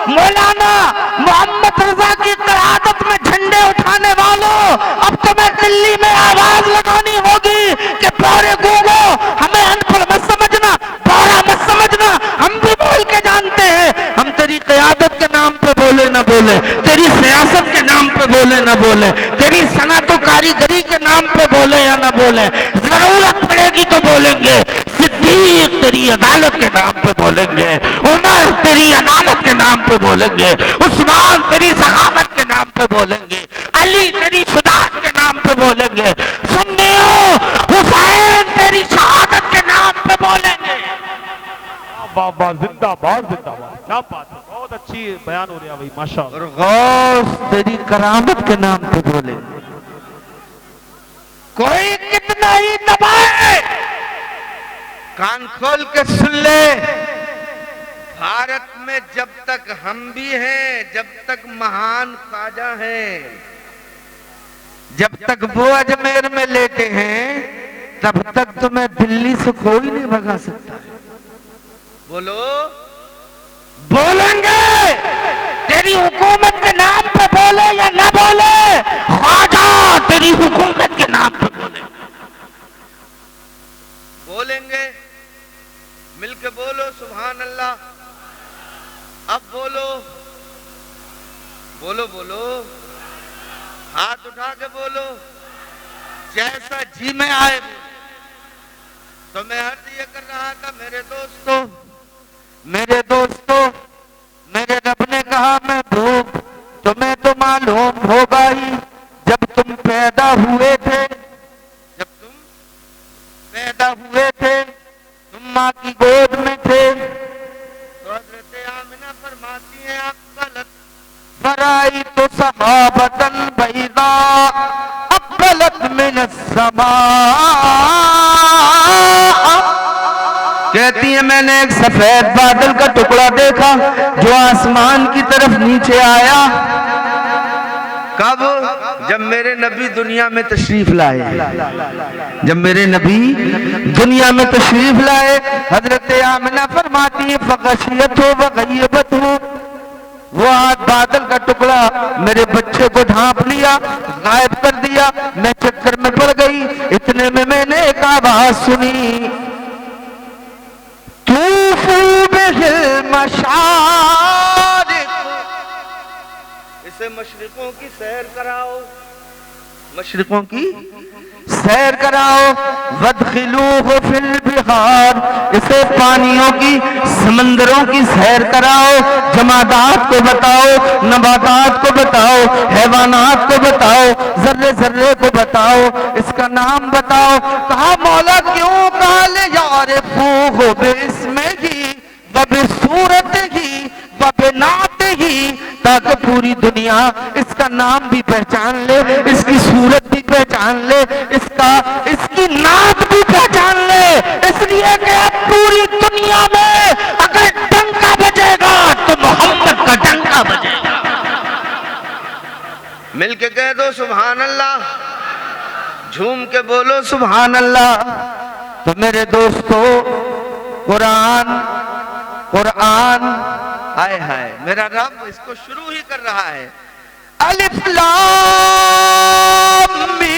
मौलाना मोहम्मद रजा की क़यादत में झंडे उठाने वालों, अब तुम्हें दिल्ली में आवाज लगानी होगी कि बौरे गूंगो, हमें अनपढ़ मत समझना, बौरा मत समझना, हम भी बोल के जानते हैं। हम तेरी क़यादत के नाम पे बोले न बोले, तेरी सियासत के नाम पे बोले न बोले, तेरी सनातो कारीगरी के नाम पे बोले या न बोले, जरूरत पड़ेगी तो बोलेंगे। सिद्दीक तेरी अदालत के नाम पे बोलेंगे, उमर तेरी अदालत के नाम पे बोलेंगे, उस्मान तेरी सखावत के नाम पे बोलेंगे, अली तेरी शुजाअत के नाम पे बोलेंगे, सुन्नियों हुसैन तेरी शहादत के नाम पे बोलेंगे। बाबा जिंदाबाद जिंदाबाद, क्या बात है, बहुत अच्छी बयान हो रहा है भाई, माशाअल्लाह। और गौस तेरी करामत के नाम पे बोलेंगे। कोई कितना ही दबाए, कान खोल के सुन ले, भारत में जब तक हम भी हैं, जब तक महान ख्वाजा हैं, जब तक वो अजमेर में लेटे हैं, तब तक तुम्हें दिल्ली से कोई नहीं भगा सकता है। बोलो, बोलेंगे, तेरी हुकूमत के नाम पे बोले या ना बोले, ख्वाजा तेरी हुकूमत के नाम पे बोले, बोलेंगे। मिलके बोलो सुभान अल्लाह। अब बोलो, बोलो बोलो, हाथ उठा के बोलो, जैसा जी में आए। तो मैं अर्ज ये कर रहा था, मेरे दोस्तों, मेरे रब ने कहा मैं भूख, तुम्हें तो मालूम होगा ही, जब तुम पैदा हुए थे, तुम माँ की गोद में थे, तो हज़रत आमिना फरमाती हैं अक़बलत फराई तो सहाबतन बैदा अक़बलत मिनस समा, कहती है मैंने एक सफेद बादल का टुकड़ा देखा जो आसमान की तरफ नीचे आया। कब? जब मेरे नबी दुनिया में तशरीफ लाए, जब मेरे नबी दुनिया में तशरीफ लाए। हजरत आमिना फरमाती है फ़ग़शियत हो व ग़य्यबत हो, वो हाथ बादल का टुकड़ा मेरे बच्चे को ढांप लिया, गायब कर दिया, मैं चक्कर में पड़ गई। इतने में मैंने एक आवाज सुनी, तूफ़ू बिहिल मशारिक़, इसे मशरिकों की सैर कराओ, मशरिकों की सैर कराओ। वदखिलूहु फिल बिहार, इसे पानियों की, समंदरों की सैर कराओ। जमादात को बताओ, नबातात को बताओ, हैवानात को बताओ, जर्रे जर्रे को बताओ, इसका नाम बताओ। कहा मौला क्यों? कहा ले यारिफूहु बिस्मिही व बिसूरत ही व बिनात ही, ताकि पूरी दुनिया इसका नाम भी पहचान ले, इसकी सूरत भी पहचान ले, इसकी नात भी पहचान ले। इसलिए कि अब पूरी दुनिया में अगर डंका बजेगा तो मोहम्मद का डंका बजेगा। मिलके कह दो सुभान अल्लाह, झूम के बोलो सुभान अल्लाह। तो मेरे दोस्तों, कुरान हाय हाय, मेरा रब इसको शुरू ही कर रहा है। अलिफ लाम मीम,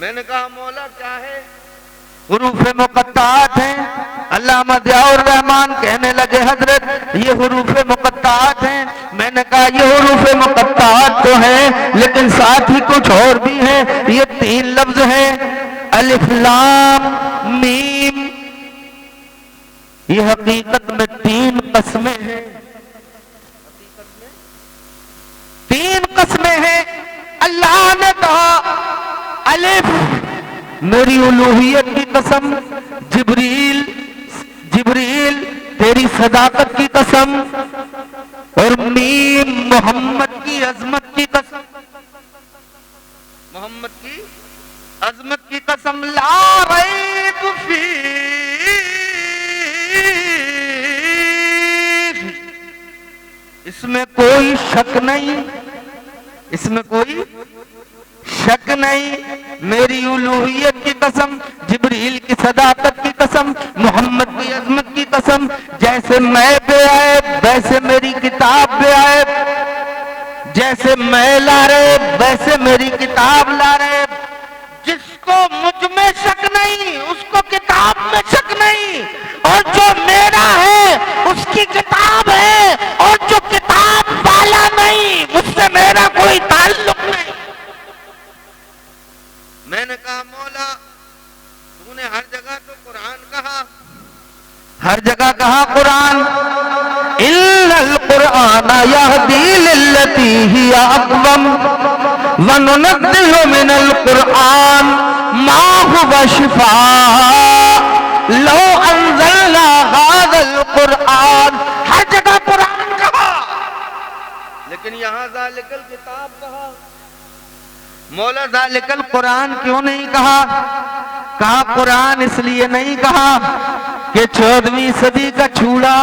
मैंने कहा मौला क्या है? हुरूफ़े मुक़त्ताअत हैं। अल्लामा ज़ियाउर रहमान कहने लगे हजरत ये हुरूफ़े मुक़त्ताअत हैं। मैंने कहा ये हुरूफ़े मुक़त्ताअत तो हैं, लेकिन साथ ही कुछ और भी हैं। ये 3 लफ्ज हैं, अलिफ लाम मीम। ये हकीकत में 3 कस्में हैं, 3 कस्में हैं। अल्लाह ने कहा अलिफ मेरी उलूहियत की कसम, जिब्रील तेरी सदाकत की कसम, और मीम मोहम्मद की अजमत की कसम, मोहम्मद की अजमत की कसम। ला रैब फीह, इसमें कोई शक नहीं, इसमें कोई शक नहीं। मेरी उलूहियत की कसम, जिब्रील की सदाकत की कसम, मोहम्मद की अजमत की कसम। जैसे मैं बेअयब वैसे मेरी किताब बेअयब, जैसे मैं ला रहे वैसे मेरी किताब ला रहे। जिसको मुझ में शक नहीं उसको किताब में शक नहीं, और जो मेरा है उसकी किताब है, और जो किताब वाला नहीं उससे मेरा कोई ताल्लुक नहीं। मैंने कहा मौला तूने हर जगह तो कुरान कहा, हर जगह कहा कुरान, इल्लल कुरान यहदी लिल्लती हिया अक़वम व नुनज़्ज़िलु मिनल कुरान मा हुवा शिफ़ा लौ अंज़लना हाज़ल कुरान। हर जगह कुरान कहा, लेकिन यहाँ ज़ालिकल किताब कहा। मौला ज़ालिकल कुरान क्यों नहीं कहा? कहा कुरान इसलिए नहीं कहा कि 14वीं सदी का छूड़ा,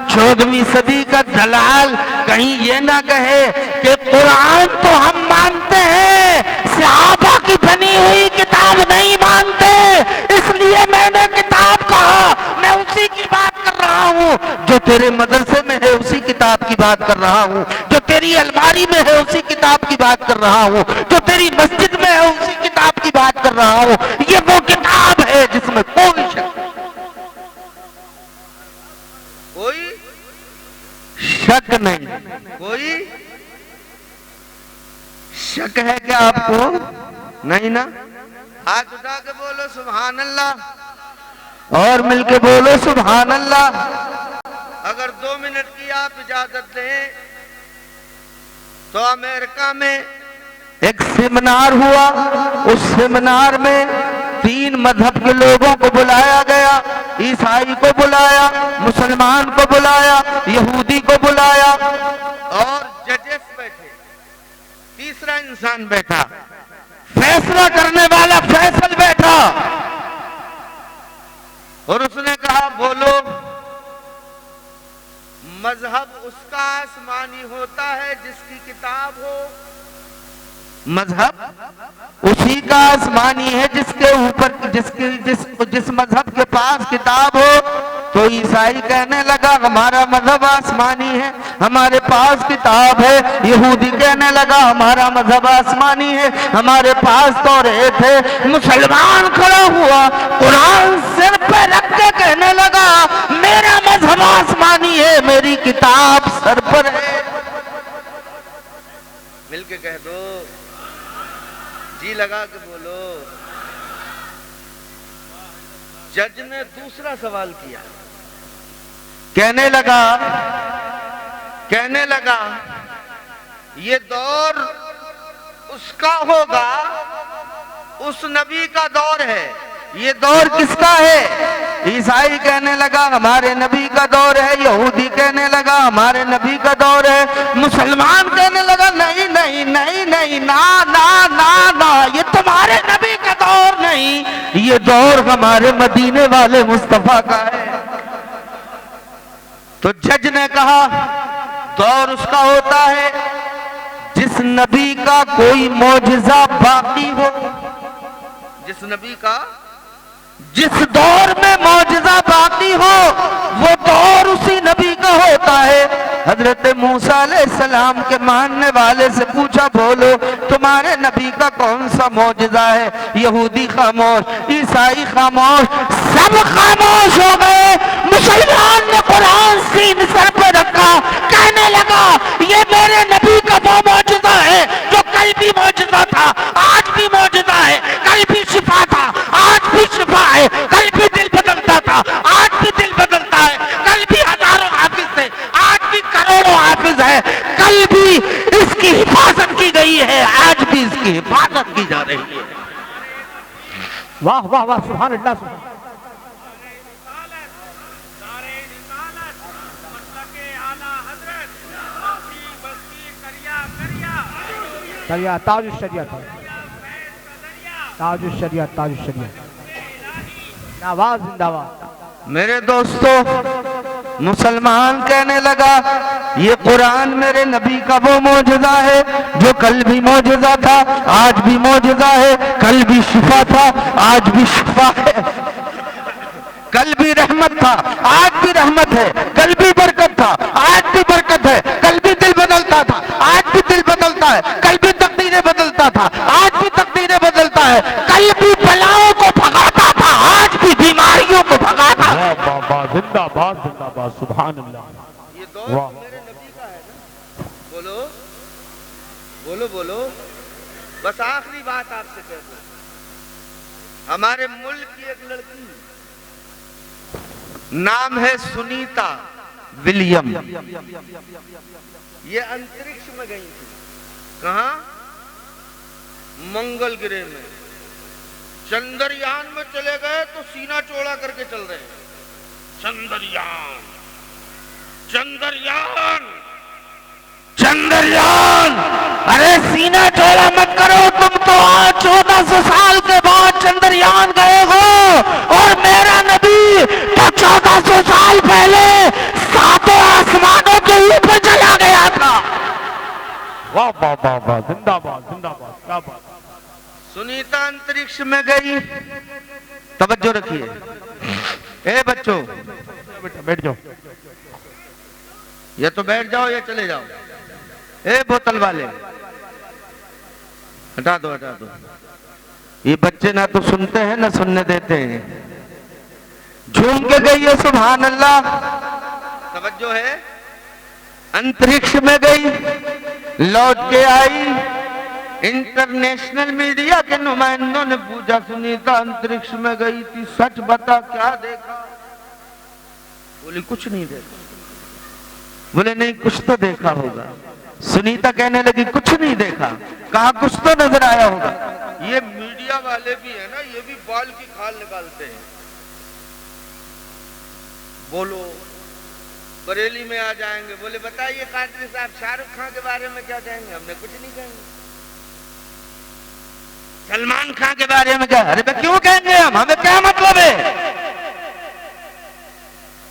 14वीं सदी का दलाल कहीं ये ना कहे कि कुरान तो हम मानते हैं, सहाबा की बनी हुई किताब नहीं मानते, इसलिए मैंने किताब कहा। मैं उसी की बात कर रहा हूँ जो तेरे मदरसे में है, उसी किताब की बात कर रहा हूँ, जो तेरी अलमारी में है उसी किताब की बात कर रहा हूँ, जो तेरी मस्जिद में है उसी किताब की बात कर रहा हूँ। ये वो किताब है जिसमें कोई शक नहीं, कोई शक है क्या आपको? नहीं ना? हाथ उठा के बोलो सुभान अल्लाह और मिलके बोलो सुभान अल्लाह। अगर 2 मिनट की आप इजाजत दें तो अमेरिका में एक सेमिनार हुआ, उस सेमिनार में 3 मजहब के लोगों को बुलाया गया, ईसाई को बुलाया, मुसलमान को बुलाया, यहूदी को बुलाया और जजेस बैठे, तीसरा इंसान बैठा, फैसला करने वाला फैसल बैठा और उसने कहा बोलो मजहब उसका आसमानी होता है जिसकी किताब हो, मजहब उसी का आसमानी है जिसके ऊपर जिस मजहब के पास किताब हो। तो ईसाई कहने लगा हमारा मजहब आसमानी है, हमारे पास किताब है। यहूदी कहने लगा हमारा मजहब आसमानी है, हमारे पास तौरात है। मुसलमान खड़ा हुआ, कुरान सिर पे रख के कहने लगा मेरा मजहब आसमानी है, मेरी किताब सर पर है। मिलके कह दो, जी लगा के बोलो। जज ने दूसरा सवाल किया, कहने लगा ये दौर उसका होगा, उस नबी का दौर है, ये दौर किसका है? ईसाई कहने लगा हमारे नबी का दौर है, यहूदी कहने लगा हमारे नबी का दौर है, मुसलमान कहने लगा नहीं नहीं नहीं नहीं ना ना ना ना, ये तुम्हारे नबी का दौर नहीं, ये दौर हमारे मदीने वाले मुस्तफा का है। तो जज ने कहा दौर उसका होता है जिस नबी का कोई मौजज़ा बाकी हो, जिस नबी का जिस दौर में मौजज़ा बाकी हो वो दौर उसी नबी का होता है। हजरत मूसा अलैहिस्सलाम के मानने वाले से पूछा बोलो तुम्हारे नबी का कौन सा मौजज़ा है? यहूदी खामोश, ईसाई खामोश, सब खामोश हो गए। मुसलमान ने कुरान सीन सर पर रखा, कहने लगा ये मेरे नबी का वो मौजज़ा है जो कल भी मौजज़ा था, आज भी मौजज़ा है, कल भी शिफा था, आज भी शिफा है, कल भी दिल बदलता था, आज भी दिल बदलता है, कल भी हजारों हाफिज थे, आज भी करोड़ों हाफिज है, कल भी इसकी हिफाजत की गई है, आज भी इसकी हिफाजत की जा रही है। वाह वाह वाह, सुभान अल्लाह, सुभान शरिया, ताज शरिया, ताज शरिया, ताज शरिया, नवाज जिंदाबाद। मेरे दोस्तों, मुसलमान कहने लगा ये कुरान मेरे नबी का वो मौजज़ा है जो कल भी मौजज़ा था, आज भी मौजज़ा है, कल भी शिफा था, आज भी शिफा है, कल भी रहमत था, आज भी रहमत है, कल भी बरकत था, आज भी बरकत है, कल भी दिल बदलता था, आज भी दिल बदलता है, कल भी तकदीरें बदलता था, आज भी तकदीरें बदलता है, कल भी बलाओं को भगाता था, आज भी बीमारियों को भगाता है। जिंदाबाद जिंदाबाद, सुभान अल्लाह। ये दौर मेरे नबी का है ना? बोलो बोलो बोलो। बस आखिरी बात आपसे कह दूं, हमारे मुल्क की एक लड़की, नाम है सुनीता विलियम, ये अंतरिक्ष में गई थी। कहा? मंगल ग्रह में। चंद्रयान में चले गए तो सीना चौड़ा करके चल रहे हैं। चंद्रयान, चंद्रयान, चंद्रयान। अरे सीना चौड़ा मत करो, तुम तो आज 1400 साल के बाद चंद्रयान गए हो, और मेरा नबी तो 1400 साल पहले सातों आसमानों के ऊपर चला गया था। वाह वाह वाह वाह, जिंदाबाद जिंदाबाद, क्या बात। सुनीता अंतरिक्ष में गई। तवज्जो रखिए। ए बच्चों, बेटा बैठ जाओ। या तो बैठ जाओ या चले जाओ। ए बोतल वाले, हटा दो हटा दो। ये बच्चे ना तो सुनते हैं ना सुनने देते हैं। झूम के गई है, सुभान अल्लाह। तवज्जो है। अंतरिक्ष में गई, लौट के आई। इंटरनेशनल मीडिया के नुमाइंदों ने पूछा, सुनीता अंतरिक्ष में गई थी, सच बता क्या देखा? बोली कुछ नहीं देखा। बोले नहीं, कुछ तो देखा होगा। सुनीता कहने लगी कुछ नहीं देखा। कहा कुछ तो नजर आया होगा। ये मीडिया वाले भी है ना, ये भी बाल की खाल निकालते हैं। बोलो, बरेली में आ जाएंगे। बोले बताइए कादरी साहब, शाहरुख खान के बारे में क्या कहेंगे? हमने कुछ नहीं कहेंगे। सलमान खान के बारे में क्या? अरे भाई क्यों कहेंगे हम? हमें क्या मतलब है?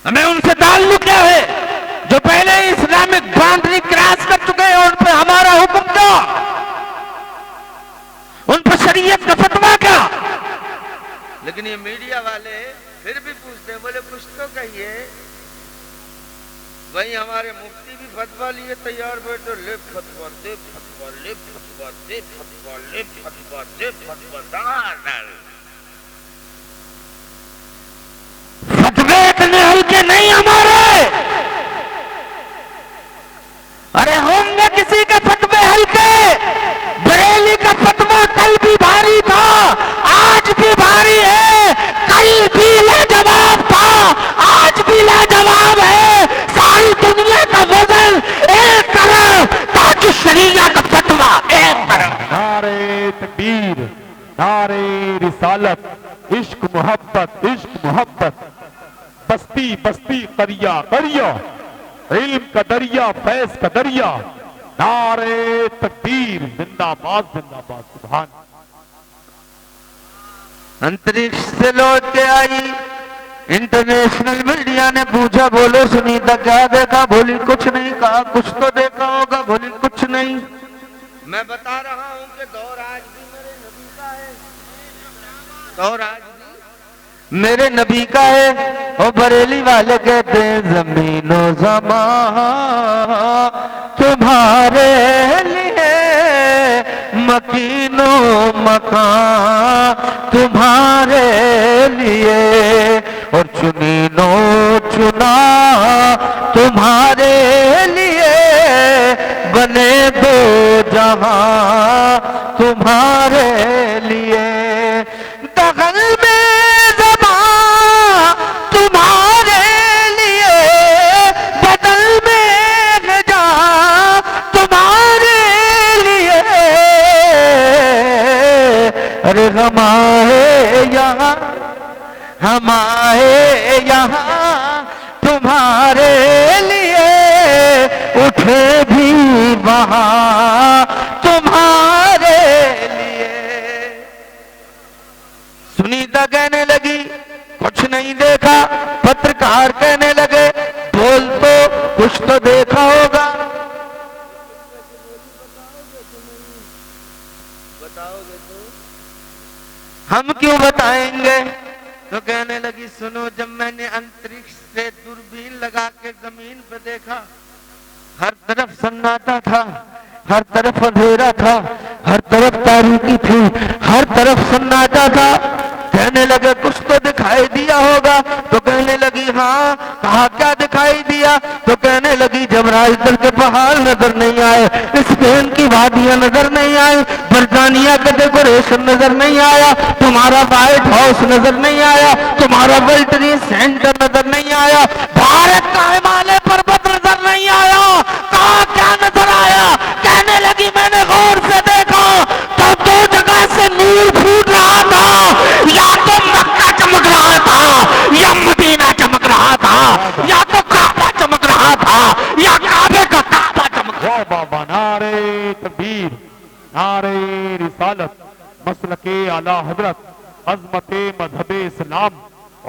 हमें उनसे ताल्लुक क्या है? जो पहले इस्लामिक बाउंड्री क्रॉस कर चुके हैं, उन पर हमारा हुक्म क्या? उन पर शरीयत का फतवा क्या? लेकिन ये मीडिया वाले फिर भी पूछते हैं। बोले कुछ तो कहिए। वही हमारे मुफ्ती भी फतवा लिए तैयार बैठो, ले फतवा दे, फतवा ले, फतवा दे, फतवा ले, फतवा दे, फतवा डाल। फतवे इतने हल्के नहीं हमारे। अरे होंगे किसी के फतवे हल्के। बरेली का फतवा कल भी भारी था, आज भी भारी है, कल भी लाजवाब था, आज भी लाजवाब है। सारी दुनिया का वजन एक तरफ, ताकि शरीया का फतवा एक तरफ। नारे तकबीर, नारे रिसालत, इश्क मोहब्बत, इश्क मोहब्बत, बस्ती बस्ती करिया करिया, इल्म का दरिया, फैज का दरिया। नारे तकबीर, जिंदाबाद जिंदाबाद, सुभान। अंतरिक्ष से लौट के आई। इंटरनेशनल मीडिया ने पूछा, बोलो सुनीता क्या देखा? बोली कुछ नहीं। कहा कुछ तो देखा होगा? बोली कुछ नहीं। मैं बता रहा हूं कि दौर आज भी मेरे नबी का है। दौर आज भी मेरे नबी का है। और बरेली वाले कहते हैं जमीनो ज़मा तुम्हारे लिए, मकीनो मकान तुम्हारे लिए, और चुनीनो चुना तुम्हारे लिए, बने दो जहां तुम्हारे लिए। दखल में ज़मा तुम्हारे लिए, बदल में गजा तुम्हारे लिए। अरे हमारे यहाँ, हमारे यहाँ तुम्हारे लिए, उठे भी वहां तुम्हारे लिए। सुनीता कहने लगी कुछ नहीं देखा। पत्रकार कहने लगे बोल तो, कुछ तो देखा होगा। बताओगे तो? हम क्यों बताएंगे? तो कहने लगी सुनो, जब मैंने अंतरिक्ष से दूरबीन लगा के जमीन पे देखा, हर तरफ सन्नाटा था, हर तरफ अंधेरा था, हर तरफ तारीकी थी, हर तरफ सन्नाटा था। कहने लगे कुछ तो दिखाई दिया होगा। तो कहने लगी हाँ। कहा क्या दिखाई दिया? तो कहने लगी जबराइल के पहाड़ नजर नहीं आए, स्पेन की वादियां नजर नहीं आई, बरतानिया के डेकोरेशन स्टेशन नजर नहीं आया, तुम्हारा व्हाइट हाउस नजर नहीं आया, तुम्हारा वर्ल्ड ट्रेड सेंटर नजर नहीं आया, भारत का हिमालय पर्वत नजर नहीं आया। कहा क्या नजर आया? कहने लगी मैंने गौर से देखा तो दो जगह से नूर फूट रहा था, या तो मक्का चमक रहा था या मदीना चमक रहा था, या तो काबा चमक रहा था या काबे का काबा चमक रहा था। बाबा नारे तकबीर, नारे रिसालत, मसलके आला हजरत, अजमत मजहब इस्लाम,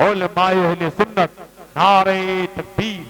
उलमाए अहले सुन्नत, नारे तकबीर।